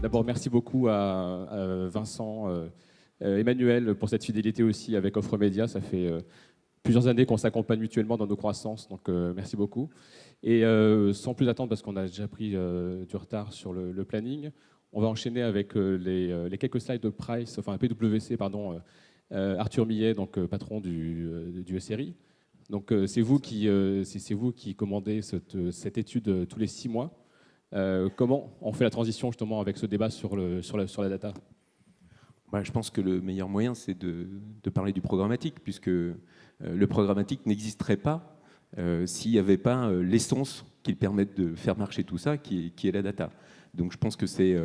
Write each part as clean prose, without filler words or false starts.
D'abord, merci beaucoup à Vincent, Emmanuel, pour cette fidélité aussi avec Offre Média. Ça fait plusieurs années qu'on s'accompagne mutuellement dans nos croissances, donc merci beaucoup. Et sans plus attendre, parce qu'on a déjà pris du retard sur le planning, on va enchaîner avec les quelques slides de Price, enfin PwC, pardon, Arthur Millet, donc patron du SRI. Donc c'est vous qui commandez cette étude tous les 6 mois. Comment on fait la transition justement avec ce débat sur la data? Je pense que le meilleur moyen, c'est de parler du programmatique, puisque le programmatique n'existerait pas s'il n'y avait pas l'essence qui permette de faire marcher tout ça, qui est la data. Donc je pense que c'est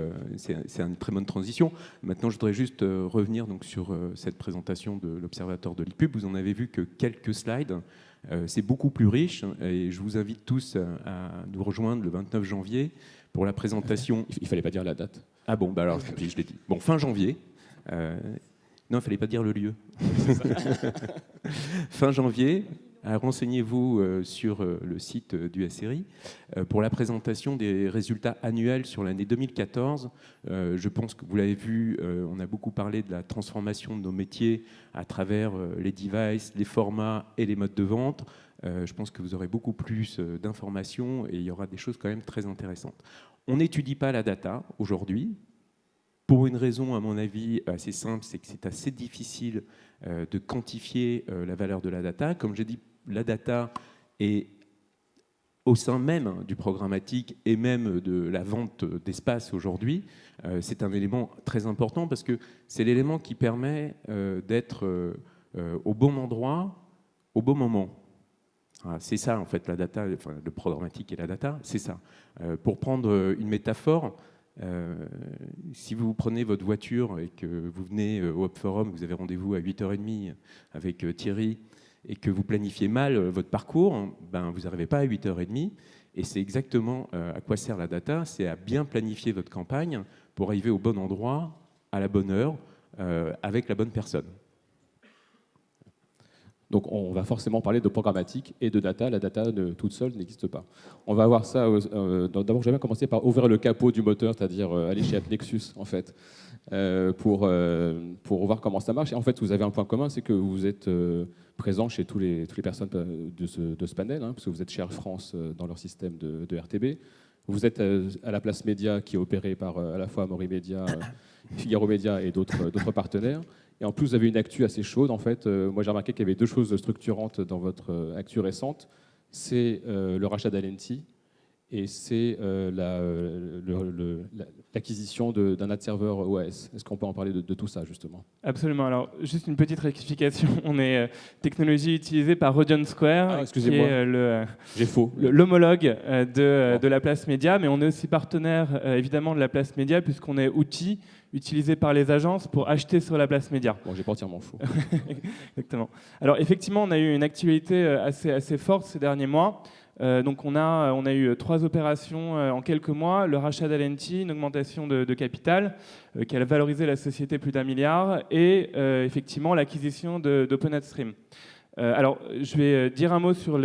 une très bonne transition. Maintenant, je voudrais juste revenir donc, sur cette présentation de l'Observatoire de l'IPUB. Vous en avez vu que quelques slides. C'est beaucoup plus riche et je vous invite tous à nous rejoindre le 29 janvier pour la présentation. Il ne fallait pas dire la date. Ah bon, alors je l'ai dit. Bon, fin janvier. Non, il ne fallait pas dire le lieu. Fin janvier. Renseignez-vous sur le site du SRI pour la présentation des résultats annuels sur l'année 2014. Je pense que vous l'avez vu, on a beaucoup parlé de la transformation de nos métiers à travers les devices, les formats et les modes de vente. Je pense que vous aurez beaucoup plus d'informations et il y aura des choses quand même très intéressantes. On n'étudie pas la data aujourd'hui. Pour une raison, à mon avis, assez simple, c'est que c'est assez difficile de quantifier la valeur de la data. Comme j'ai dit, la data est au sein même du programmatique et même de la vente d'espace aujourd'hui. C'est un élément très important parce que c'est l'élément qui permet d'être au bon endroit, au bon moment. C'est ça, en fait, la data, enfin, le programmatique et la data, c'est ça. Pour prendre une métaphore, si vous prenez votre voiture et que vous venez au Hub Forum, vous avez rendez-vous à 8h30 avec Thierry, et que vous planifiez mal votre parcours, vous n'arrivez pas à 8h30. Et c'est exactement à quoi sert la data, c'est à bien planifier votre campagne pour arriver au bon endroit, à la bonne heure, avec la bonne personne. Donc on va forcément parler de programmatique et de data. La data toute seule n'existe pas. On va voir ça. D'abord, j'aimerais commencer par ouvrir le capot du moteur, c'est-à-dire aller chez AppNexus, en fait, pour voir comment ça marche. Et en fait, vous avez un point commun, c'est que vous êtes présent chez toutes les personnes de ce panel, parce que vous êtes chez Air France dans leur système de RTB. Vous êtes à la Place Média, qui est opérée par à la fois Amaury Média, Figaro Média et d'autres partenaires. Et en plus, vous avez une actu assez chaude. En fait, moi, j'ai remarqué qu'il y avait 2 choses structurantes dans votre actu récente. C'est le rachat d'Alenti et c'est l'acquisition d'un ad serveur OAS. Est-ce qu'on peut en parler de tout ça, justement? Absolument. Alors, juste une petite rectification. On est technologie utilisée par Rodion Square, qui est l'homologue de la Place Média, mais on est aussi partenaire, évidemment, de la Place Média, puisqu'on est outil utilisé par les agences pour acheter sur la Place Média. Bon, j'ai pas entièrement faux. Exactement. Alors, effectivement, on a eu une actualité assez forte ces derniers mois. Donc on a eu 3 opérations en quelques mois, le rachat d'Alenti, une augmentation de capital qui a valorisé la société plus d'1 milliard et effectivement l'acquisition d'OpenAdStream. Alors je vais dire un mot sur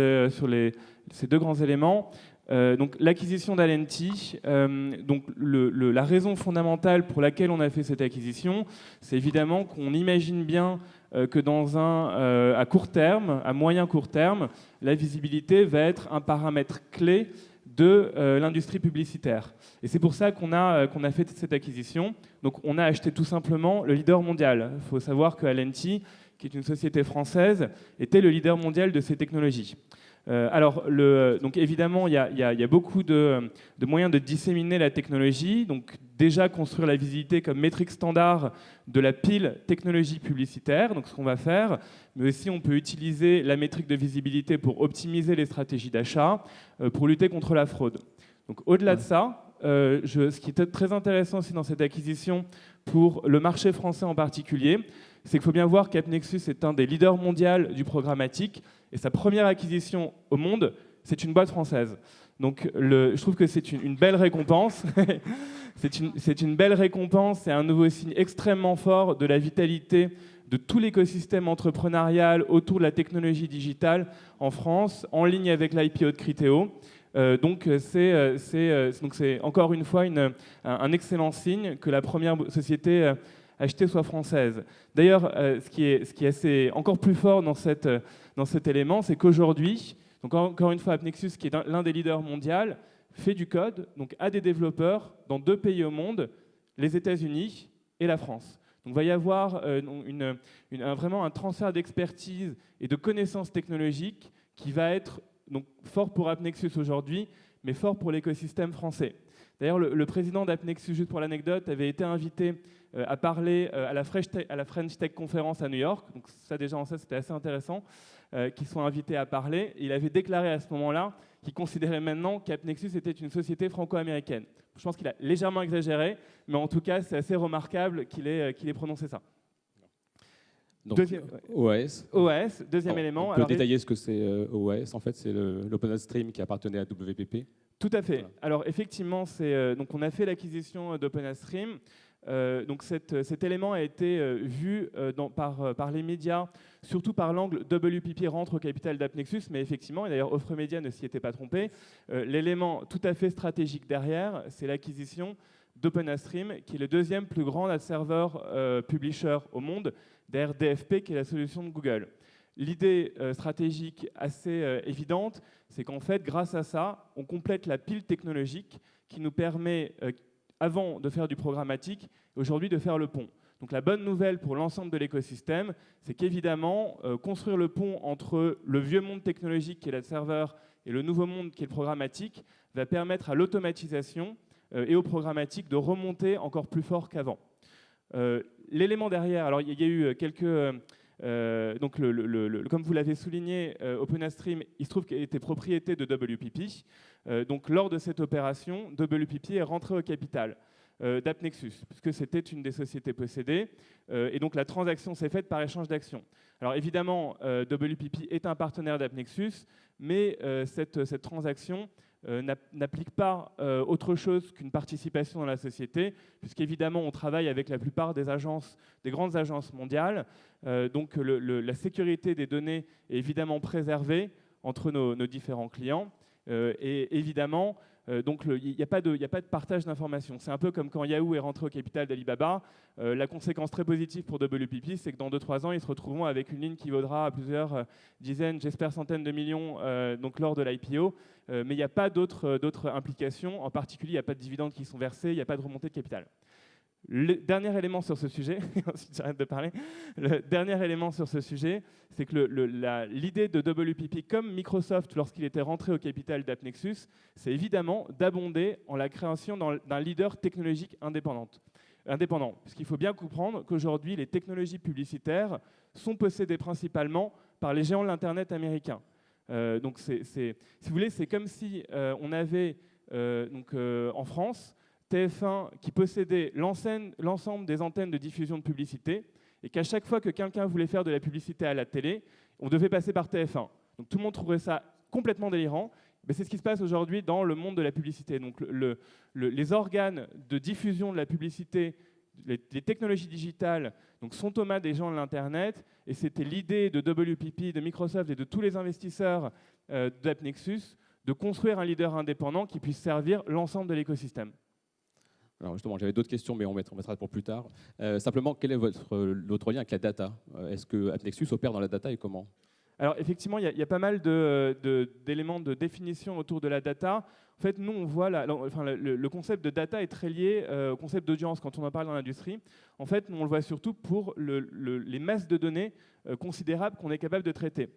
ces 2 grands éléments. Donc l'acquisition d'Alenti, la raison fondamentale pour laquelle on a fait cette acquisition, c'est évidemment qu'on imagine bien que à court terme, à moyen court terme, la visibilité va être un paramètre clé de l'industrie publicitaire. Et c'est pour ça qu'on a fait cette acquisition. Donc on a acheté tout simplement le leader mondial. Il faut savoir que Alenti, qui est une société française, était le leader mondial de ces technologies. Donc évidemment, il y a beaucoup de moyens de disséminer la technologie. Donc déjà construire la visibilité comme métrique standard de la pile technologie publicitaire, donc ce qu'on va faire, mais aussi on peut utiliser la métrique de visibilité pour optimiser les stratégies d'achat, pour lutter contre la fraude. Donc au-delà de ça, ce qui était très intéressant aussi dans cette acquisition pour le marché français en particulier, c'est qu'il faut bien voir qu'AppNexus est un des leaders mondiaux du programmatique et sa première acquisition au monde, c'est une boîte française. Donc je trouve que c'est une belle récompense. C'est une belle récompense et un nouveau signe extrêmement fort de la vitalité de tout l'écosystème entrepreneurial autour de la technologie digitale en France, en ligne avec l'IPO de Criteo. Donc c'est encore une fois un excellent signe que la première société achetée soit française. D'ailleurs, ce qui est assez, encore plus fort dans cet élément, c'est qu'aujourd'hui, donc encore une fois, AppNexus, qui est l'un des leaders mondiaux, fait du code, donc a des développeurs dans 2 pays au monde, les États-Unis et la France. Donc il va y avoir vraiment un transfert d'expertise et de connaissances technologiques qui va être donc, fort pour AppNexus aujourd'hui, mais fort pour l'écosystème français. D'ailleurs, le président d'AppNexus, juste pour l'anecdote, avait été invité à parler à la French Tech Conference à New York. Donc ça, déjà, en ça, c'était assez intéressant qu'ils soient invités à parler. Et il avait déclaré à ce moment-là qu'il considérait maintenant qu'AppNexus était une société franco-américaine. Je pense qu'il a légèrement exagéré, mais en tout cas, c'est assez remarquable qu'il ait prononcé ça. Donc, OAS. OAS, deuxième élément. On peut détailler ce que c'est OAS. En fait, c'est l'OpenStream qui appartenait à WPP. Tout à fait. Voilà. Alors effectivement, donc on a fait l'acquisition d'OpenStream. Donc cet élément a été vu par les médias, surtout par l'angle WPP rentre au capital d'AppNexus, mais effectivement, et d'ailleurs Offre Média ne s'y était pas trompé, l'élément tout à fait stratégique derrière, c'est l'acquisition d'OpenStream, qui est le deuxième plus grand ad server publisher au monde, derrière DFP, qui est la solution de Google. L'idée stratégique assez évidente, c'est qu'en fait, grâce à ça, on complète la pile technologique qui nous permet, avant de faire du programmatique, aujourd'hui de faire le pont. Donc la bonne nouvelle pour l'ensemble de l'écosystème, c'est qu'évidemment, construire le pont entre le vieux monde technologique qui est l'ad server et le nouveau monde qui est le programmatique va permettre à l'automatisation et au programmatique de remonter encore plus fort qu'avant. L'élément derrière, alors il y a eu quelques... donc comme vous l'avez souligné, OpenStream, il se trouve qu'il était propriété de WPP. Donc lors de cette opération, WPP est rentré au capital d'AppNexus, puisque c'était une des sociétés possédées. Et donc la transaction s'est faite par échange d'actions. Alors évidemment, WPP est un partenaire d'AppNexus, mais cette transaction n'applique pas autre chose qu'une participation dans la société, puisqu'évidemment on travaille avec la plupart des grandes agences mondiales, donc la sécurité des données est évidemment préservée entre nos différents clients, et évidemment donc il n'y a pas de partage d'informations. C'est un peu comme quand Yahoo est rentré au capital d'Alibaba. La conséquence très positive pour WPP, c'est que dans 2-3 ans, ils se retrouveront avec une ligne qui vaudra plusieurs dizaines, j'espère centaines de millions donc lors de l'IPO. Mais il n'y a pas d'autres implications. En particulier, il n'y a pas de dividendes qui sont versés, il n'y a pas de remontée de capital. Le dernier élément sur ce sujet, ensuite j'arrête de parler, le dernier élément sur ce sujet, c'est que l'idée de WPP, comme Microsoft lorsqu'il était rentré au capital d'AppNexus, c'est évidemment d'abonder en la création d'un leader technologique indépendant. Puisqu'il faut bien comprendre qu'aujourd'hui, les technologies publicitaires sont possédées principalement par les géants de l'Internet américains. Donc si vous voulez, c'est comme si on avait en France TF1 qui possédait l'ensemble des antennes de diffusion de publicité et qu'à chaque fois que quelqu'un voulait faire de la publicité à la télé, on devait passer par TF1. Donc tout le monde trouverait ça complètement délirant. Mais c'est ce qui se passe aujourd'hui dans le monde de la publicité. Donc les organes de diffusion de la publicité, les technologies digitales donc, sont aux mains des gens de l'Internet, et c'était l'idée de WPP, de Microsoft et de tous les investisseurs d'AppNexus de construire un leader indépendant qui puisse servir l'ensemble de l'écosystème. Alors justement, j'avais d'autres questions, mais on mettra pour plus tard. Simplement, quel est votre lien avec la data? Est-ce que AppNexus opère dans la data et comment? Alors effectivement, il y a pas mal d'éléments de définition autour de la data. En fait, nous, on voit le concept de data est très lié au concept d'audience quand on en parle dans l'industrie. En fait, nous, on le voit surtout pour les masses de données considérables qu'on est capable de traiter.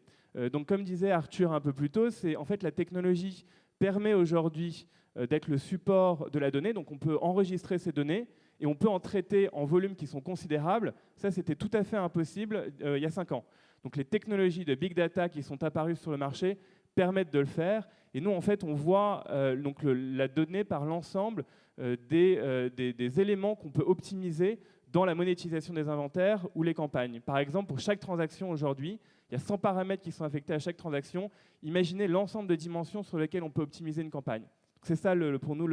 Donc comme disait Arthur un peu plus tôt, c'est en fait la technologie permet aujourd'hui d'être le support de la donnée. Donc on peut enregistrer ces données et on peut en traiter en volumes qui sont considérables. Ça, c'était tout à fait impossible il y a 5 ans. Donc les technologies de big data qui sont apparues sur le marché permettent de le faire. Et nous, en fait, on voit la donnée par l'ensemble des éléments qu'on peut optimiser dans la monétisation des inventaires ou les campagnes. Par exemple, pour chaque transaction aujourd'hui, il y a 100 paramètres qui sont affectés à chaque transaction. Imaginez l'ensemble de dimensions sur lesquelles on peut optimiser une campagne. C'est ça, pour nous,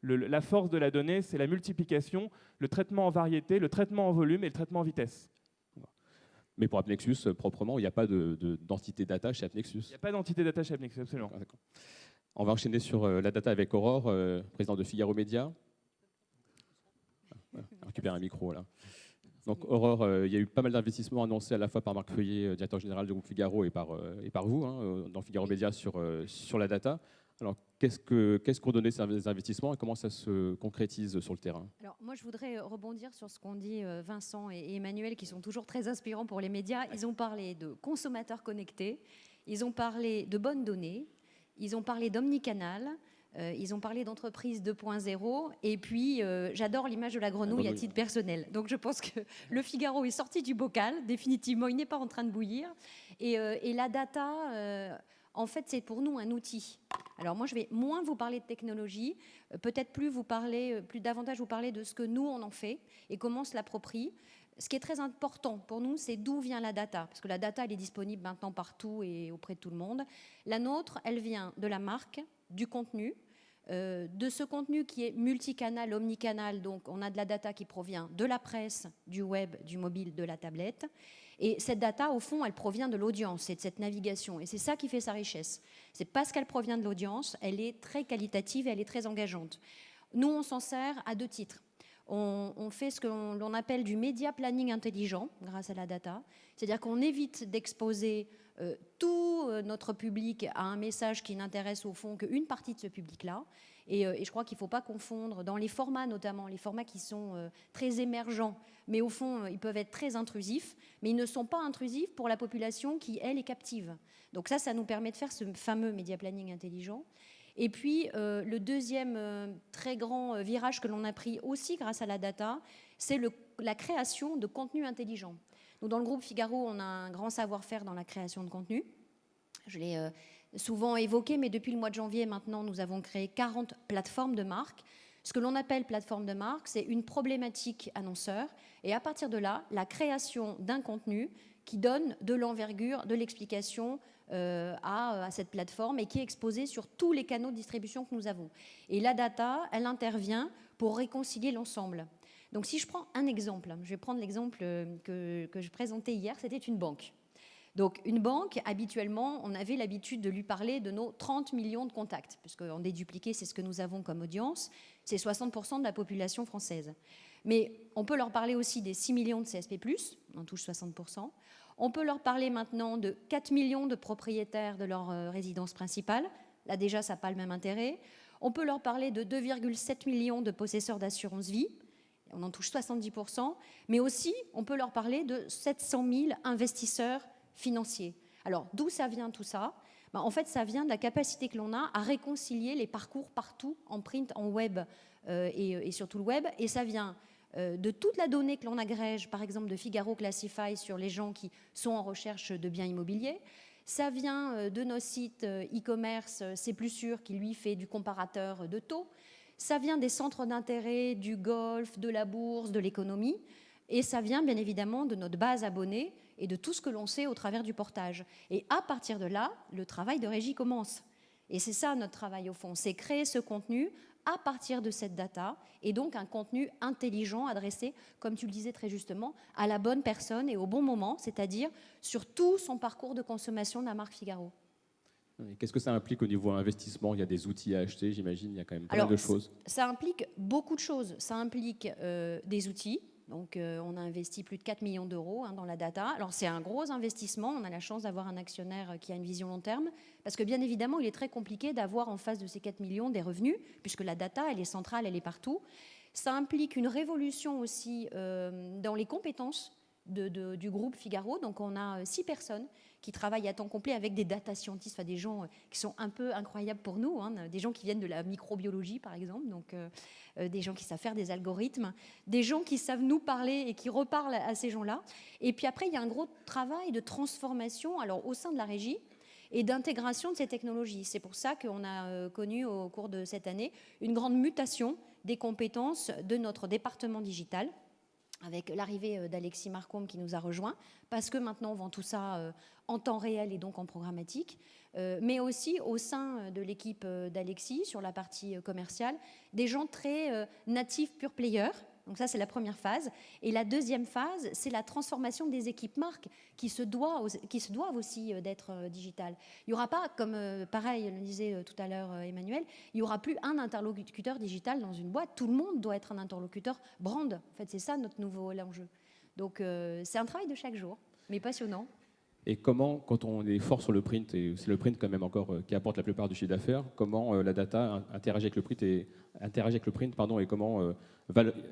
la force de la donnée, c'est la multiplication, le traitement en variété, le traitement en volume et le traitement en vitesse. Mais pour AppNexus, proprement, il n'y a pas d'entité data chez AppNexus. Il n'y a pas d'entité data chez AppNexus, absolument. D'accord. On va enchaîner sur la data avec Aurore, présidente de Figaro Média. Récupère un micro là. Donc Aurore, il y a eu pas mal d'investissements annoncés à la fois par Marc Feuillet, directeur général du groupe Figaro, et par vous, dans Figaro Média, sur la data. Alors qu'est-ce qu'ont donné ces investissements et comment ça se concrétise sur le terrain? Alors moi, je voudrais rebondir sur ce qu'ont dit Vincent et Emmanuel, qui sont toujours très inspirants pour les médias. Ils ont parlé de consommateurs connectés, ils ont parlé de bonnes données, ils ont parlé d'omnicanal, ils ont parlé d'entreprise 2.0, et puis j'adore l'image de la grenouille à titre personnel. Donc je pense que le Figaro est sorti du bocal, définitivement, il n'est pas en train de bouillir. Et la data, en fait, c'est pour nous un outil. Alors moi, je vais moins vous parler de technologie, peut-être plus davantage vous parler de ce que nous, on en fait et comment on se l'approprie. Ce qui est très important pour nous, c'est d'où vient la data, parce que la data, elle est disponible maintenant partout et auprès de tout le monde. La nôtre, elle vient de la marque, du contenu, de ce contenu qui est multicanal, omnicanal. Donc on a de la data qui provient de la presse, du web, du mobile, de la tablette. Et cette data, au fond, elle provient de l'audience et de cette navigation. Et c'est ça qui fait sa richesse. C'est parce qu'elle provient de l'audience, elle est très qualitative et elle est très engageante. Nous, on s'en sert à 2 titres. On fait ce que l'on appelle du média planning intelligent grâce à la data. C'est-à-dire qu'on évite d'exposer tout notre public à un message qui n'intéresse au fond qu'une partie de ce public-là. Et je crois qu'il ne faut pas confondre dans les formats, notamment les formats qui sont très émergents, mais au fond, ils peuvent être très intrusifs, mais ils ne sont pas intrusifs pour la population qui, elle, est captive. Donc ça nous permet de faire ce fameux média planning intelligent. Et puis, le deuxième très grand virage que l'on a pris aussi grâce à la data, c'est la création de contenu intelligent. Nous, dans le groupe Figaro, on a un grand savoir-faire dans la création de contenu. Je l'ai souvent évoqué, mais depuis le mois de janvier, maintenant, nous avons créé 40 plateformes de marque. Ce que l'on appelle plateforme de marque, c'est une problématique annonceur. Et à partir de là, la création d'un contenu qui donne de l'envergure, de l'explication à cette plateforme et qui est exposée sur tous les canaux de distribution que nous avons. Et la data, elle intervient pour réconcilier l'ensemble. Donc si je prends un exemple, je vais prendre l'exemple que je présentais hier, c'était une banque. Donc une banque, habituellement, on avait l'habitude de lui parler de nos 30 millions de contacts, puisqu'en dédupliqué, c'est ce que nous avons comme audience, c'est 60% de la population française. Mais on peut leur parler aussi des 6 millions de CSP+, on en touche 60%. On peut leur parler maintenant de 4 millions de propriétaires de leur résidence principale. Là déjà, ça n'a pas le même intérêt. On peut leur parler de 2,7 millions de possesseurs d'assurance vie. On en touche 70%. Mais aussi, on peut leur parler de 700 000 investisseurs financiers. Alors, d'où ça vient tout ça ? En fait, ça vient de la capacité que l'on a à réconcilier les parcours partout, en print, en web et surtout le web. Et ça vient de toute la donnée que l'on agrège, par exemple de Figaro Classify sur les gens qui sont en recherche de biens immobiliers. Ça vient de nos sites e-commerce, c'est plus sûr, qui lui fait du comparateur de taux. Ça vient des centres d'intérêt, du golf, de la bourse, de l'économie. Et ça vient bien évidemment de notre base abonnée et de tout ce que l'on sait au travers du portage. Et à partir de là, le travail de régie commence. Et c'est ça notre travail au fond, c'est créer ce contenu à partir de cette data et donc un contenu intelligent adressé, comme tu le disais très justement, à la bonne personne et au bon moment, c'est-à-dire sur tout son parcours de consommation de la marque Figaro. Qu'est-ce que ça implique au niveau investissement? Il y a des outils à acheter, j'imagine, il y a quand même pas mal de choses. Ça implique beaucoup de choses. Ça implique des outils. Donc, on a investi plus de 4 millions d'euros dans la data. Alors, c'est un gros investissement. On a la chance d'avoir un actionnaire qui a une vision long terme. Parce que, bien évidemment, il est très compliqué d'avoir en face de ces 4 millions des revenus, puisque la data, elle est centrale, elle est partout. Ça implique une révolution aussi dans les compétences du groupe Figaro. Donc, on a 6 personnes qui travaillent à temps complet avec des data scientists, enfin, des gens qui sont un peu incroyables pour nous, des gens qui viennent de la microbiologie, par exemple, donc des gens qui savent faire des algorithmes, des gens qui savent nous parler et qui reparlent à ces gens-là. Et puis après, il y a un gros travail de transformation alors, au sein de la régie et d'intégration de ces technologies. C'est pour ça qu'on a connu au cours de cette année une grande mutation des compétences de notre département digital, avec l'arrivée d'Alexis Marcombe qui nous a rejoints, parce que maintenant on vend tout ça en temps réel et donc en programmatique, mais aussi au sein de l'équipe d'Alexis, sur la partie commerciale, des gens très natifs pure players, Donc ça, c'est la première phase. Et la deuxième phase, c'est la transformation des équipes marques qui se doivent aussi d'être digitales. Il n'y aura pas, comme pareil, le disait tout à l'heure Emmanuel, il n'y aura plus un interlocuteur digital dans une boîte. Tout le monde doit être un interlocuteur brand. En fait, c'est ça notre nouveau enjeu. Donc c'est un travail de chaque jour, mais passionnant. Et comment, quand on est fort sur le print, et c'est le print quand même encore qui apporte la plupart du chiffre d'affaires, comment la data interagit avec le print et comment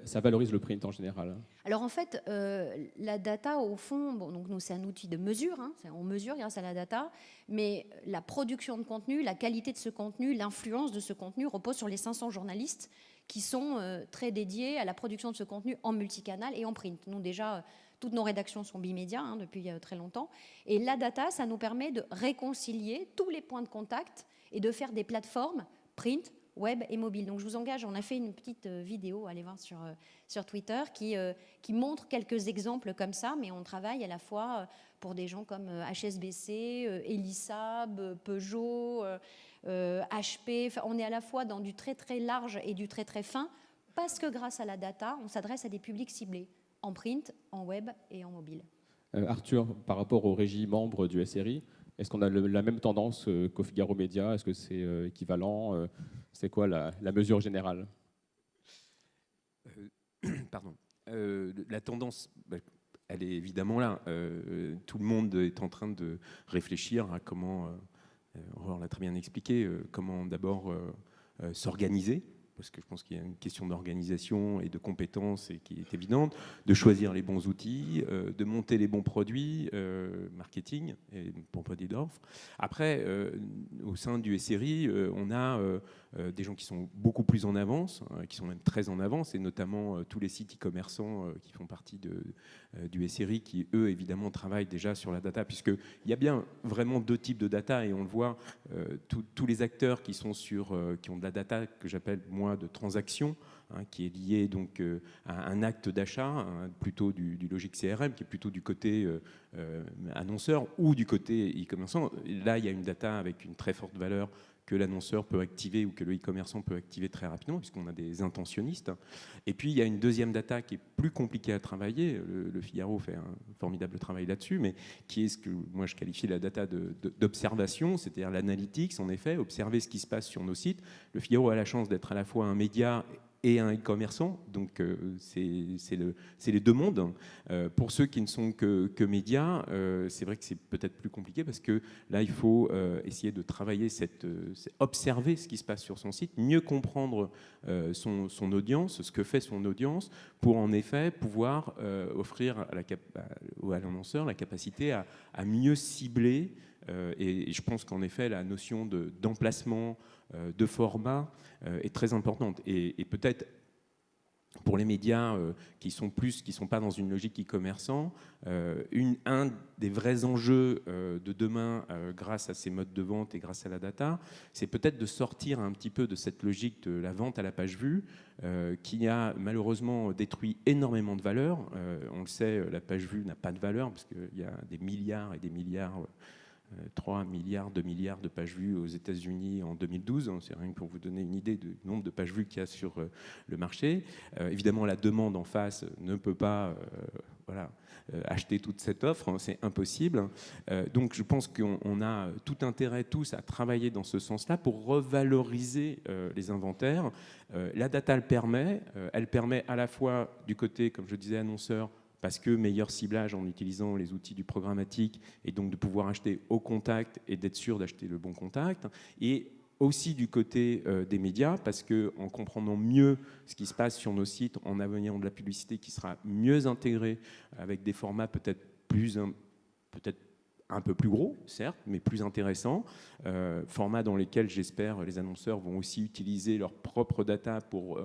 ça valorise le print en général? Alors en fait, la data, au fond, bon, donc nous c'est un outil de mesure, hein, on mesure grâce à la data, mais la production de contenu, la qualité de ce contenu, l'influence de ce contenu repose sur les 500 journalistes qui sont très dédiés à la production de ce contenu en multicanal et en print. Nous déjà, toutes nos rédactions sont bimédias depuis très longtemps. Et la data, ça nous permet de réconcilier tous les points de contact et de faire des plateformes print, web et mobile. Donc je vous engage, on a fait une petite vidéo, allez voir sur Twitter, qui montre quelques exemples comme ça, mais on travaille à la fois pour des gens comme HSBC, Elisab, Peugeot, HP. Enfin, on est à la fois dans du très très large et du très très fin, parce que grâce à la data, on s'adresse à des publics ciblés, en print, en web et en mobile. Arthur, par rapport aux régies membres du SRI, est-ce qu'on a la même tendance qu'au Figaro Média? Est-ce que c'est équivalent? C'est quoi la mesure générale? Pardon. La tendance, elle est évidemment là. Tout le monde est en train de réfléchir à comment, Aurore l'a très bien expliqué, comment d'abord s'organiser, parce que je pense qu'il y a une question d'organisation et de compétences et qui est évidente, de choisir les bons outils, de monter les bons produits, marketing et pour produits d'offres. Après, au sein du SRI, on a des gens qui sont beaucoup plus en avance, qui sont même très en avance, et notamment tous les sites e-commerçants qui font partie du SRI, qui eux évidemment travaillent déjà sur la data, puisqu'il y a bien vraiment deux types de data, et on le voit, tous les acteurs qui sont qui ont de la data que j'appelle moi de transaction, qui est lié donc à un acte d'achat, plutôt du logique CRM, qui est plutôt du côté annonceur ou du côté e-commerçant. Là, il y a une data avec une très forte valeur que l'annonceur peut activer ou que le e-commerçant peut activer très rapidement, puisqu'on a des intentionnistes. Et puis, il y a une deuxième data qui est plus compliquée à travailler. Le Figaro fait un formidable travail là-dessus, mais qui est ce que moi je qualifie la data d'observation, c'est-à-dire l'analytics, en effet, observer ce qui se passe sur nos sites. Le Figaro a la chance d'être à la fois un média et un e-commerçant, donc c'est les deux mondes. Pour ceux qui ne sont que médias, c'est vrai que c'est peut-être plus compliqué, parce que là, il faut essayer de travailler, observer ce qui se passe sur son site, mieux comprendre son audience, ce que fait son audience, pour en effet pouvoir offrir à l'annonceur la capacité à mieux cibler. Et je pense qu'en effet, la notion d'emplacement, de format est très importante. Et peut-être pour les médias qui sont pas dans une logique e-commerçant, un des vrais enjeux de demain, grâce à ces modes de vente et grâce à la data, c'est peut-être de sortir un petit peu de cette logique de la vente à la page vue, qui a malheureusement détruit énormément de valeur. On le sait, la page vue n'a pas de valeur, parce qu'il y a des milliards et des milliards 3 milliards, 2 milliards de pages vues aux États-Unis en 2012. C'est rien que pour vous donner une idée du nombre de pages vues qu'il y a sur le marché. Évidemment, la demande en face ne peut pas acheter toute cette offre, c'est impossible. Donc je pense qu'on a tout intérêt tous à travailler dans ce sens-là pour revaloriser les inventaires. La data elle permet à la fois du côté, comme je disais, annonceur, parce que meilleur ciblage en utilisant les outils du programmatique, et donc de pouvoir acheter au contact et d'être sûr d'acheter le bon contact, et aussi du côté des médias, parce qu'en comprenant mieux ce qui se passe sur nos sites, en amenant de la publicité qui sera mieux intégrée, avec des formats peut-être un peu plus gros, certes, mais plus intéressants, formats dans lesquels, j'espère, les annonceurs vont aussi utiliser leur propre data pour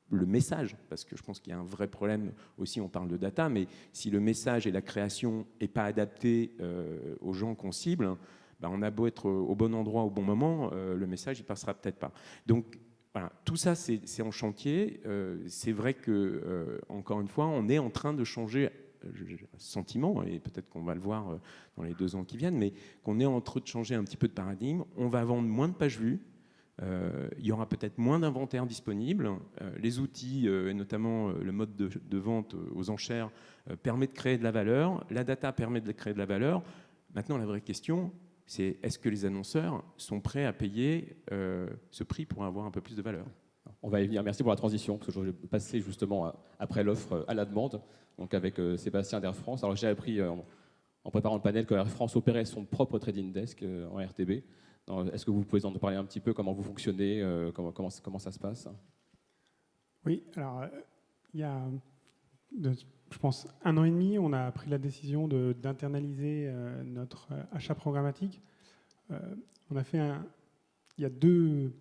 le message, parce que je pense qu'il y a un vrai problème aussi, on parle de data, mais si le message et la création n'est pas adapté aux gens qu'on cible, on a beau être au bon endroit au bon moment, le message il passera peut-être pas. Donc voilà, tout ça c'est en chantier. C'est vrai que encore une fois, on est en train de changer, sentiment, et peut-être qu'on va le voir dans les 2 ans qui viennent, mais qu'on est en train de changer un petit peu de paradigme. On va vendre moins de pages vues, il y aura peut-être moins d'inventaire disponible. Les outils, et notamment le mode de vente aux enchères, permet de créer de la valeur. La data permet de créer de la valeur. Maintenant, la vraie question, c'est est-ce que les annonceurs sont prêts à payer ce prix pour avoir un peu plus de valeur? On va y venir. Merci pour la transition, parce que je vais passer justement après l'offre à la demande, donc avec Sébastien d'Air France. Alors j'ai appris en préparant le panel que Air France opérait son propre trading desk en RTB. Est-ce que vous pouvez en parler un petit peu, comment vous fonctionnez, comment ça se passe? Oui, alors il y a, je pense, 1 an et demi, on a pris la décision d'internaliser notre achat programmatique. On a fait il y a deux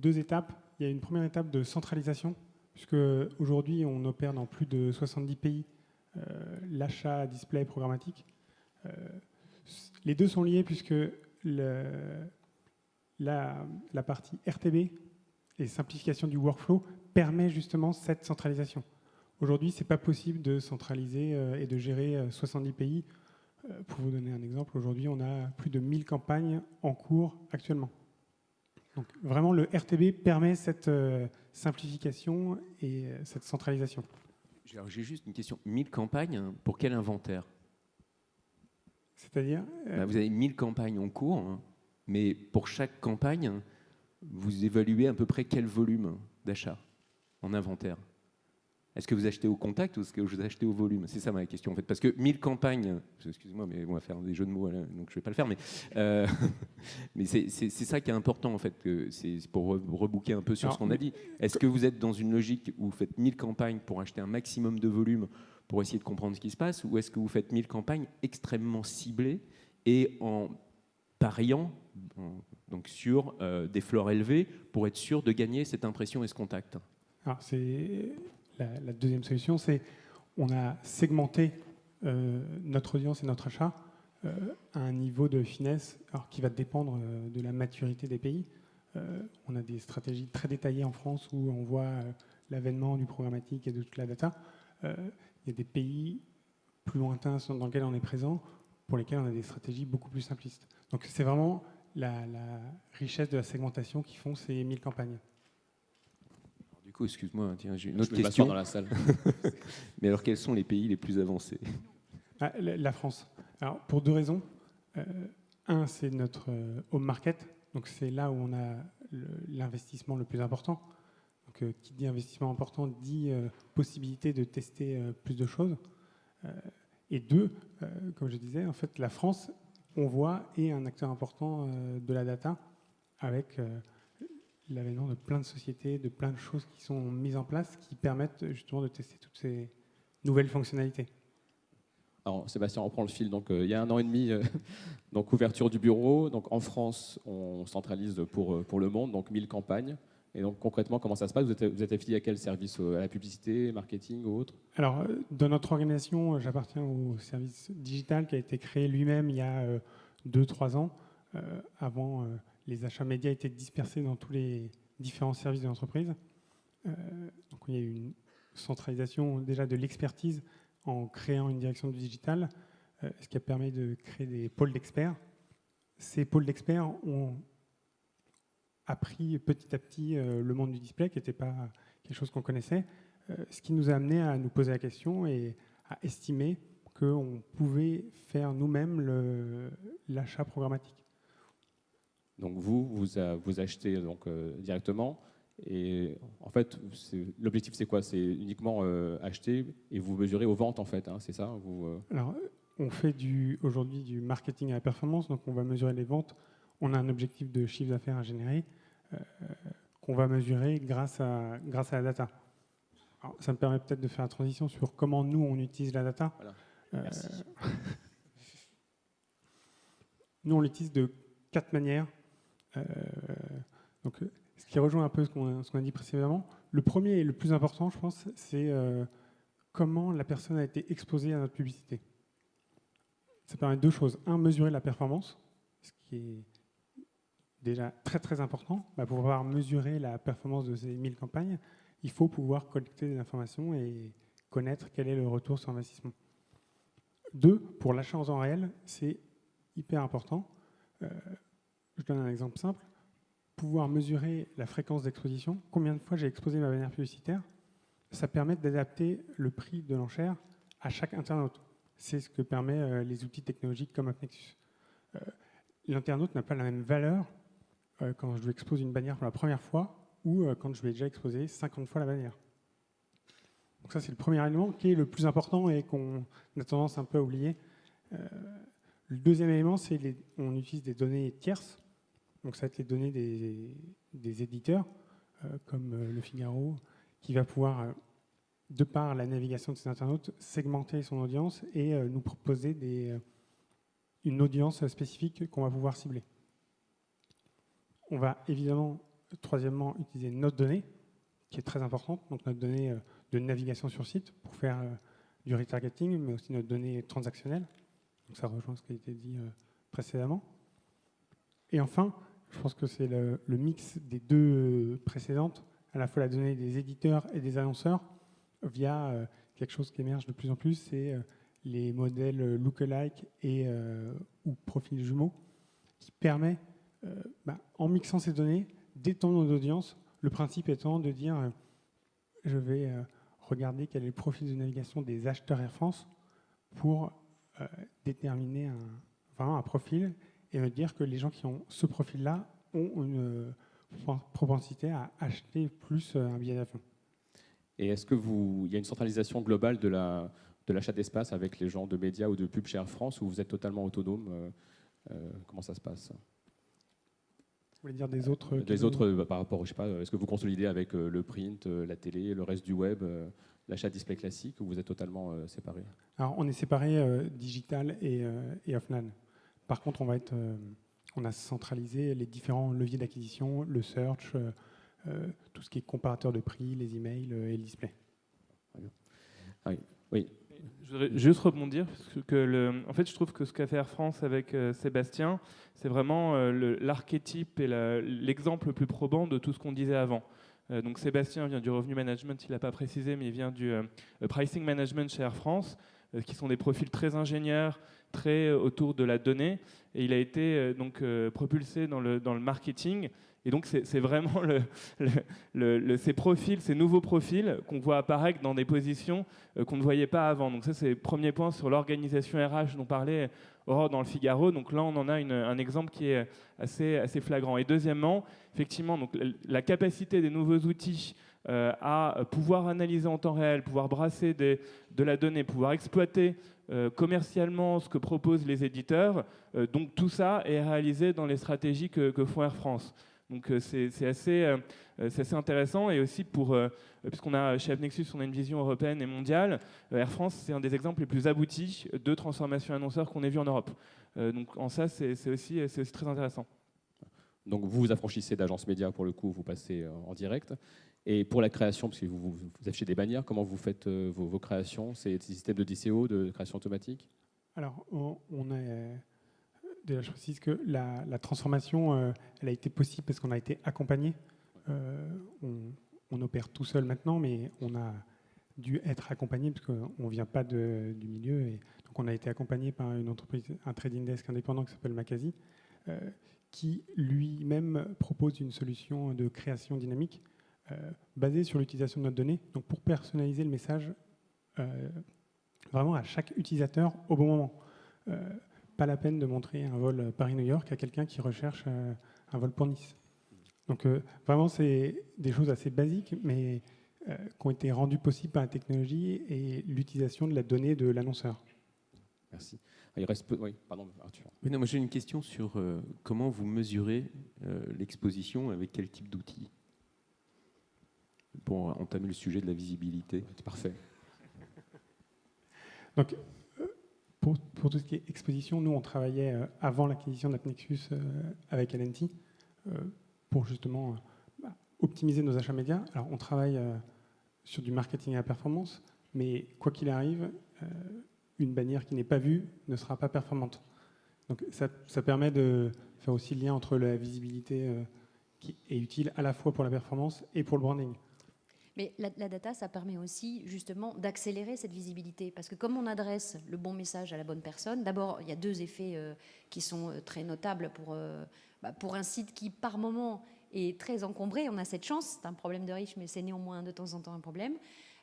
étapes. Il y a une première étape de centralisation, puisque aujourd'hui on opère dans plus de 70 pays l'achat display programmatique. Les deux sont liés puisque la partie RTB et simplification du workflow permet justement cette centralisation. Aujourd'hui, ce n'est pas possible de centraliser et de gérer 70 pays. Pour vous donner un exemple, aujourd'hui, on a plus de 1000 campagnes en cours actuellement. Donc vraiment, le RTB permet cette simplification et cette centralisation. J'ai juste une question. 1000 campagnes, pour quel inventaire? C'est-à-dire Vous avez 1000 campagnes en cours, hein, mais pour chaque campagne, vous évaluez à peu près quel volume d'achat en inventaire? Est-ce que vous achetez au contact ou est-ce que vous achetez au volume? C'est ça ma question en fait. Parce que 1000 campagnes, excusez-moi, mais on va faire des jeux de mots, donc je ne vais pas le faire, mais c'est ça qui est important en fait, c'est pour rebouquer un peu sur ce qu'on a dit. Est-ce que vous êtes dans une logique où vous faites 1000 campagnes pour acheter un maximum de volume pour essayer de comprendre ce qui se passe, ou est-ce que vous faites 1000 campagnes extrêmement ciblées et en pariant donc sur des fleurs élevées pour être sûr de gagner cette impression et ce contact? Alors c'est la deuxième solution, c'est on a segmenté notre audience et notre achat à un niveau de finesse qui va dépendre de la maturité des pays. On a des stratégies très détaillées en France où on voit l'avènement du programmatique et de toute la data. Il y a des pays plus lointains dans lesquels on est présent, pour lesquels on a des stratégies beaucoup plus simplistes. Donc c'est vraiment la richesse de la segmentation qui font ces 1000 campagnes. Du coup, excuse-moi, tiens, j'ai une autre Je question. dans la salle. Mais alors, quels sont les pays les plus avancés? La France. Alors, pour 2 raisons. Un, c'est notre home market. Donc, c'est là où on a l'investissement le plus important. Donc, qui dit investissement important dit possibilité de tester plus de choses. Et 2, comme je disais, en fait, la France, on voit, est un acteur important de la data avec l'avènement de plein de sociétés, de plein de choses qui sont mises en place qui permettent justement de tester toutes ces nouvelles fonctionnalités. Alors, Sébastien reprend le fil. Donc, il y a 1 an et demi, donc ouverture du bureau. Donc, en France, on centralise pour le monde, donc 1000 campagnes. Et donc, concrètement, comment ça se passe? Vous êtes affilié à quel service? À la publicité, marketing ou autre? Alors, dans notre organisation, j'appartiens au service digital qui a été créé lui-même il y a 2-3 ans. Avant, les achats médias étaient dispersés dans tous les différents services de l'entreprise. Donc, il y a eu une centralisation déjà de l'expertise en créant une direction du digital, ce qui a permis de créer des pôles d'experts. Ces pôles d'experts ont appris petit à petit le monde du display, qui n'était pas quelque chose qu'on connaissait, ce qui nous a amené à nous poser la question et à estimer qu'on pouvait faire nous-mêmes l'achat programmatique. Donc vous achetez donc, directement. Et en fait, l'objectif, c'est quoi? C'est uniquement acheter et vous mesurez aux ventes, en fait, hein, c'est ça Alors, on fait aujourd'hui du marketing à la performance, donc on va mesurer les ventes. On a un objectif de chiffre d'affaires à générer qu'on va mesurer grâce à la data. Alors, ça me permet peut-être de faire la transition sur comment nous, on utilise la data. Voilà. Merci. Nous, on l'utilise de 4 manières. Donc, ce qui rejoint un peu ce qu'on a dit précédemment. Le premier et le plus important, je pense, c'est comment la personne a été exposée à notre publicité. Ça permet 2 choses. Un, mesurer la performance, ce qui est déjà très très important. Pour pouvoir mesurer la performance de ces 1000 campagnes, il faut pouvoir collecter des informations et connaître quel est le retour sur investissement. 2, pour l'achat en temps réel, c'est hyper important. Je donne un exemple simple. pouvoir mesurer la fréquence d'exposition, combien de fois j'ai exposé ma bannière publicitaire, ça permet d'adapter le prix de l'enchère à chaque internaute. C'est ce que permet les outils technologiques comme AppNexus. L'internaute n'a pas la même valeur quand je lui expose une bannière pour la première fois ou quand je lui ai déjà exposé 50 fois la bannière. Donc ça, c'est le premier élément qui est le plus important et qu'on a tendance un peu à oublier. Le deuxième élément, c'est qu'on utilise des données tierces. Donc ça va être les données des éditeurs, comme Le Figaro, qui va pouvoir, de par la navigation de ces internautes, segmenter son audience et nous proposer une audience spécifique qu'on va pouvoir cibler. On va évidemment, troisièmement, utiliser notre donnée, qui est très importante, donc notre donnée de navigation sur site pour faire du retargeting, mais aussi notre donnée transactionnelle. Donc ça rejoint ce qui a été dit précédemment. Et enfin, je pense que c'est le mix des deux précédentes, à la fois la donnée des éditeurs et des annonceurs, via quelque chose qui émerge de plus en plus, c'est les modèles lookalike ou profils jumeaux, qui permet, en mixant ces données, d'étendre nos audiences. Le principe étant de dire, je vais regarder quel est le profil de navigation des acheteurs Air France pour déterminer un profil et me dire que les gens qui ont ce profil-là ont une propensité à acheter plus un billet d'avion. Et est-ce qu'il y a une centralisation globale de l'achat d'espace avec les gens de médias ou de pub chez Air France, ou vous êtes totalement autonome? Comment ça se passe? Vous voulez dire des autres par rapport, je sais pas, est-ce que vous consolidez avec le print, la télé, le reste du web, l'achat display classique, ou vous êtes totalement séparés? Alors, on est séparés digital et offline. Par contre, on a centralisé les différents leviers d'acquisition, le search, tout ce qui est comparateur de prix, les emails et le display. Ah oui. Oui. Je voudrais juste rebondir, parce que en fait, je trouve que ce qu'a fait Air France avec Sébastien, c'est vraiment l'archétype et l'exemple le plus probant de tout ce qu'on disait avant. Donc Sébastien vient du revenu management, il n'a pas précisé, mais il vient du pricing management chez Air France, qui sont des profils très ingénieurs, très autour de la donnée, et il a été propulsé dans le marketing. Et donc, c'est vraiment ces profils, ces nouveaux profils qu'on voit apparaître dans des positions qu'on ne voyait pas avant. Donc ça, c'est le premier point sur l'organisation RH dont parlait Aurore dans le Figaro. Donc là, on en a un exemple qui est assez flagrant. Et deuxièmement, effectivement, donc, la capacité des nouveaux outils à pouvoir analyser en temps réel, pouvoir brasser de la donnée, pouvoir exploiter commercialement ce que proposent les éditeurs. Donc tout ça est réalisé dans les stratégies que font Air France. Donc c'est assez intéressant, et aussi puisqu'on a chez AppNexus, on a une vision européenne et mondiale. Air France, c'est un des exemples les plus aboutis de transformation annonceur qu'on ait vu en Europe. Donc en ça, c'est aussi très intéressant. Donc vous affranchissez d'agence média, pour le coup, vous passez en direct. Et pour la création, parce que vous affichez des bannières, comment vous faites vos créations? C'est des systèmes de DCO, de création automatique? Alors, déjà, je précise que la transformation, elle a été possible parce qu'on a été accompagné. On opère tout seul maintenant, mais on a dû être accompagné parce qu'on ne vient pas du milieu. Et donc, on a été accompagné par une entreprise, un trading desk indépendant qui s'appelle Macasy, qui lui-même propose une solution de création dynamique basée sur l'utilisation de notre donnée. Donc, pour personnaliser le message vraiment à chaque utilisateur au bon moment. Pas la peine de montrer un vol Paris-New York à quelqu'un qui recherche un vol pour Nice. Donc vraiment, c'est des choses assez basiques, mais qui ont été rendues possibles par la technologie et l'utilisation de la donnée de l'annonceur. Merci. Il reste peu... Oui, pardon, Arthur. Oui, non, moi j'ai une question sur comment vous mesurez l'exposition, avec quel type d'outils, pour entamer le sujet de la visibilité. C'est parfait. Donc, pour tout ce qui est exposition, nous, on travaillait avant l'acquisition d'AppNexus avec LNT pour justement optimiser nos achats médias. Alors, on travaille sur du marketing à performance, mais quoi qu'il arrive, une bannière qui n'est pas vue ne sera pas performante. Donc, ça permet de faire aussi le lien entre la visibilité qui est utile à la fois pour la performance et pour le branding. Mais la data, ça permet aussi justement d'accélérer cette visibilité. Parce que comme on adresse le bon message à la bonne personne, d'abord, il y a deux effets qui sont très notables pour un site qui, par moment, est très encombré, on a cette chance, c'est un problème de riche, mais c'est néanmoins de temps en temps un problème,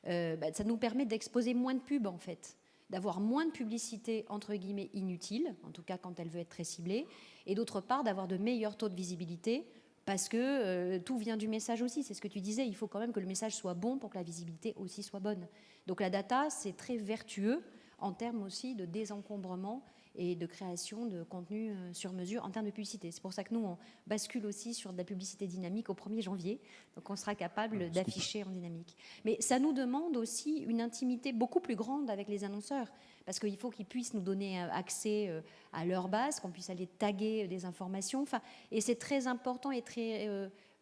ça nous permet d'exposer moins de pubs en fait, d'avoir moins de publicité entre guillemets inutile, en tout cas quand elle veut être très ciblée, et d'autre part d'avoir de meilleurs taux de visibilité, parce que tout vient du message aussi, c'est ce que tu disais, il faut quand même que le message soit bon pour que la visibilité aussi soit bonne. Donc la data, c'est très vertueux en termes aussi de désencombrement et de création de contenu sur mesure en termes de publicité. C'est pour ça que nous, on bascule aussi sur de la publicité dynamique au 1er janvier. Donc on sera capable d'afficher en dynamique. Mais ça nous demande aussi une intimité beaucoup plus grande avec les annonceurs, parce qu'il faut qu'ils puissent nous donner accès à leur base, qu'on puisse aller taguer des informations. Et c'est très important et très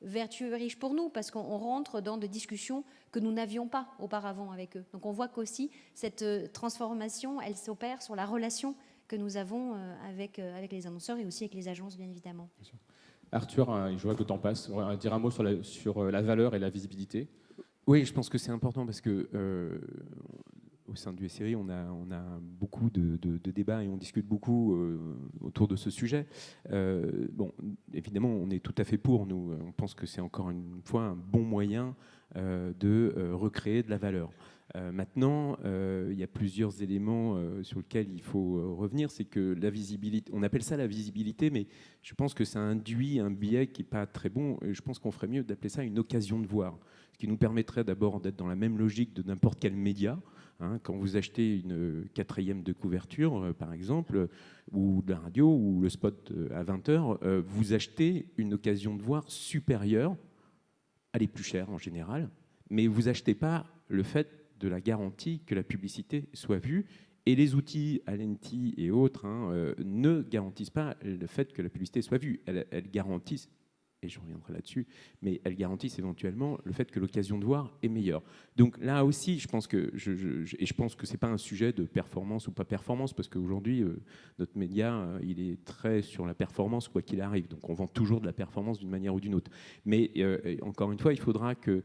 vertueux et riche pour nous, parce qu'on rentre dans des discussions que nous n'avions pas auparavant avec eux. Donc on voit qu'aussi cette transformation, elle s'opère sur la relation que nous avons avec les annonceurs et aussi avec les agences, bien évidemment. Arthur, je vois que le temps passe. On va dire un mot sur la valeur et la visibilité. Oui, je pense que c'est important parce que au sein du SRI, on a beaucoup de débats et on discute beaucoup autour de ce sujet. Bon, évidemment, on est tout à fait pour. Nous, on pense que c'est encore une fois un bon moyen de recréer de la valeur. Maintenant, il y a plusieurs éléments sur lesquels il faut revenir. C'est que la visibilité, on appelle ça la visibilité, mais je pense que ça induit un biais qui n'est pas très bon. Et je pense qu'on ferait mieux d'appeler ça une occasion de voir, ce qui nous permettrait d'abord d'être dans la même logique de n'importe quel média. Quand vous achetez une 4e de couverture, par exemple, ou de la radio, ou le spot à 20h, vous achetez une occasion de voir supérieure. Elle est plus chère en général, mais vous n'achetez pas le fait de la garantie que la publicité soit vue. Et les outils Alenti et autres ne garantissent pas le fait que la publicité soit vue. Elles garantissent, et je reviendrai là-dessus, mais elles garantissent éventuellement le fait que l'occasion de voir est meilleure. Donc là aussi, je pense que je pense que c'est pas un sujet de performance ou pas performance, parce qu'aujourd'hui, notre média, il est très sur la performance quoi qu'il arrive. Donc on vend toujours de la performance d'une manière ou d'une autre. Mais encore une fois, il faudra que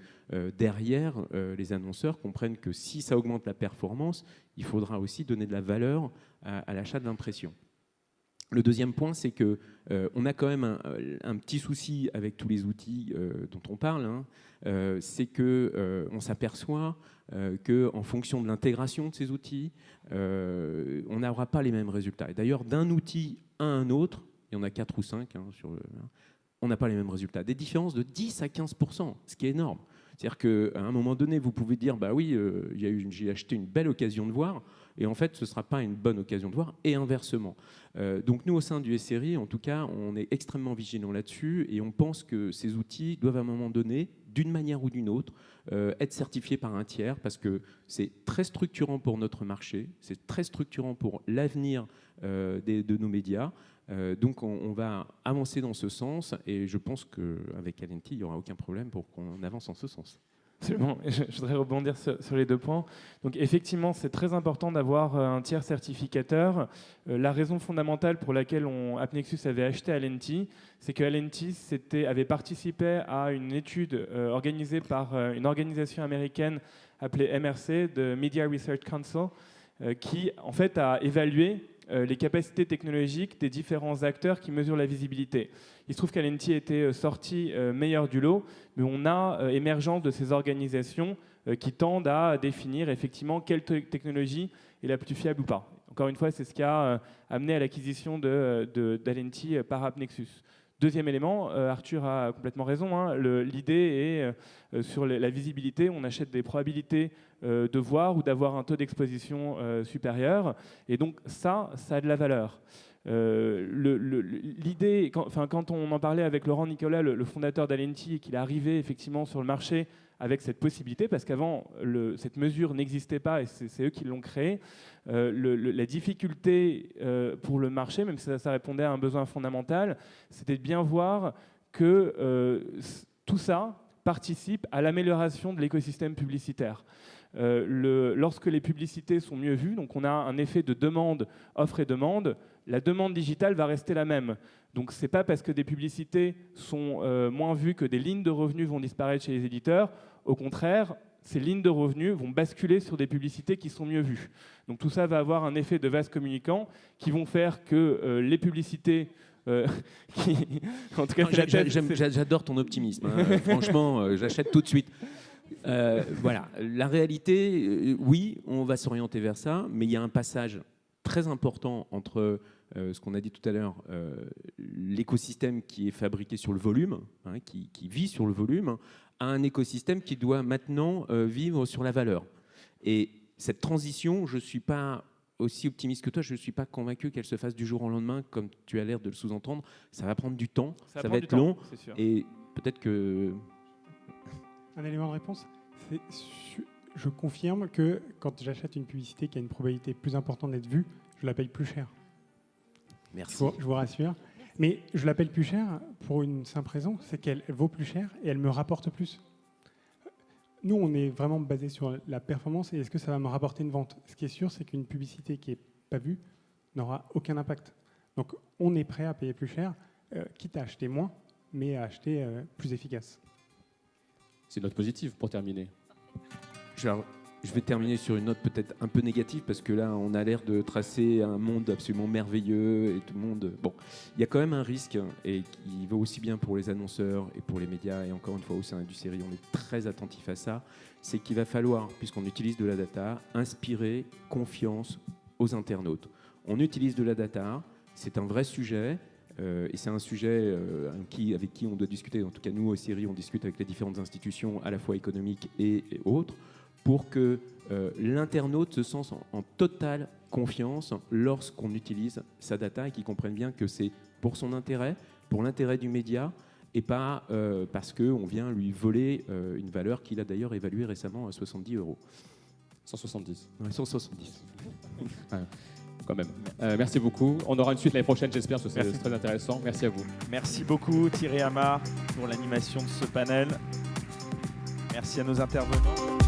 derrière, les annonceurs comprennent que si ça augmente la performance, il faudra aussi donner de la valeur à l'achat de l'impression. Le deuxième point, c'est que on a quand même un petit souci avec tous les outils dont on parle, c'est que on s'aperçoit qu'en fonction de l'intégration de ces outils, on n'aura pas les mêmes résultats. Et d'ailleurs, d'un outil à un autre, il y en a 4 ou 5 on n'a pas les mêmes résultats. Des différences de 10 à 15%, ce qui est énorme. C'est-à-dire qu'à un moment donné, vous pouvez dire, bah oui, j'ai acheté une belle occasion de voir, et en fait, ce ne sera pas une bonne occasion de voir, et inversement. Donc nous, au sein du SRI, en tout cas, on est extrêmement vigilants là-dessus, et on pense que ces outils doivent à un moment donné, d'une manière ou d'une autre, être certifiés par un tiers, parce que c'est très structurant pour notre marché, c'est très structurant pour l'avenir de nos médias. Donc on va avancer dans ce sens, et je pense qu'avec Alenti, il n'y aura aucun problème pour qu'on avance en ce sens. Absolument. Je voudrais rebondir sur les deux points. Donc effectivement, c'est très important d'avoir un tiers certificateur. La raison fondamentale pour laquelle Appnexus avait acheté Alenti, c'est que Alenti avait participé à une étude organisée par une organisation américaine appelée MRC, de Media Research Council, qui en fait a évalué les capacités technologiques des différents acteurs qui mesurent la visibilité. Il se trouve qu'Alenti était sorti meilleur du lot, mais on a émergence de ces organisations qui tendent à définir effectivement quelle technologie est la plus fiable ou pas. Encore une fois, c'est ce qui a amené à l'acquisition d'Alenti par Appnexus. Deuxième élément, Arthur a complètement raison, l'idée est sur la visibilité, on achète des probabilités de voir ou d'avoir un taux d'exposition supérieur, et donc ça a de la valeur. L'idée, quand on en parlait avec Laurent Nicolas, le fondateur d'Alenti, et qu'il est arrivé effectivement sur le marché avec cette possibilité, parce qu'avant, cette mesure n'existait pas et c'est eux qui l'ont créée, la difficulté pour le marché, même si ça répondait à un besoin fondamental, c'était de bien voir que tout ça participe à l'amélioration de l'écosystème publicitaire. Lorsque les publicités sont mieux vues, donc on a un effet de demande, offre et demande, la demande digitale va rester la même. Donc ce n'est pas parce que des publicités sont moins vues que des lignes de revenus vont disparaître chez les éditeurs. Au contraire, ces lignes de revenus vont basculer sur des publicités qui sont mieux vues. Donc tout ça va avoir un effet de vase communicant qui vont faire que les publicités en tout cas, j'adore ton optimisme. Hein. Franchement, j'achète tout de suite. Voilà, la réalité, oui, on va s'orienter vers ça, mais il y a un passage très important entre ce qu'on a dit tout à l'heure, l'écosystème qui est fabriqué sur le volume, hein, qui vit sur le volume, à un écosystème qui doit maintenant vivre sur la valeur. Et cette transition, je ne suis pas aussi optimiste que toi, je ne suis pas convaincu qu'elle se fasse du jour au lendemain, comme tu as l'air de le sous-entendre. Ça va prendre du temps, ça va être long, et peut-être que... Un élément de réponse, je confirme que quand j'achète une publicité qui a une probabilité plus importante d'être vue, je la paye plus cher. Merci. Je vous rassure. Mais je la paye plus cher pour une simple raison, c'est qu'elle vaut plus cher et elle me rapporte plus. Nous, on est vraiment basé sur la performance et est-ce que ça va me rapporter une vente. Ce qui est sûr, c'est qu'une publicité qui n'est pas vue n'aura aucun impact. Donc, on est prêt à payer plus cher, quitte à acheter moins, mais à acheter plus efficace. C'est une note positive pour terminer. Je vais terminer sur une note peut-être un peu négative parce que là, on a l'air de tracer un monde absolument merveilleux et tout le monde... Bon, il y a quand même un risque et qui vaut aussi bien pour les annonceurs et pour les médias et encore une fois au sein du série, on est très attentif à ça. C'est qu'il va falloir, puisqu'on utilise de la data, inspirer confiance aux internautes. On utilise de la data, c'est un vrai sujet. Et c'est un sujet avec qui on doit discuter, en tout cas nous, aux séries, on discute avec les différentes institutions, à la fois économiques et autres, pour que l'internaute se sente en totale confiance lorsqu'on utilise sa data et qu'il comprenne bien que c'est pour son intérêt, pour l'intérêt du média, et pas parce qu'on vient lui voler une valeur qu'il a d'ailleurs évaluée récemment à 70 €. 170. Ouais, 170. Ouais. Quand même. Merci beaucoup. On aura une suite l'année prochaine, j'espère, parce que c'est très intéressant. Merci à vous. Merci beaucoup Thierry Amar pour l'animation de ce panel. Merci à nos intervenants.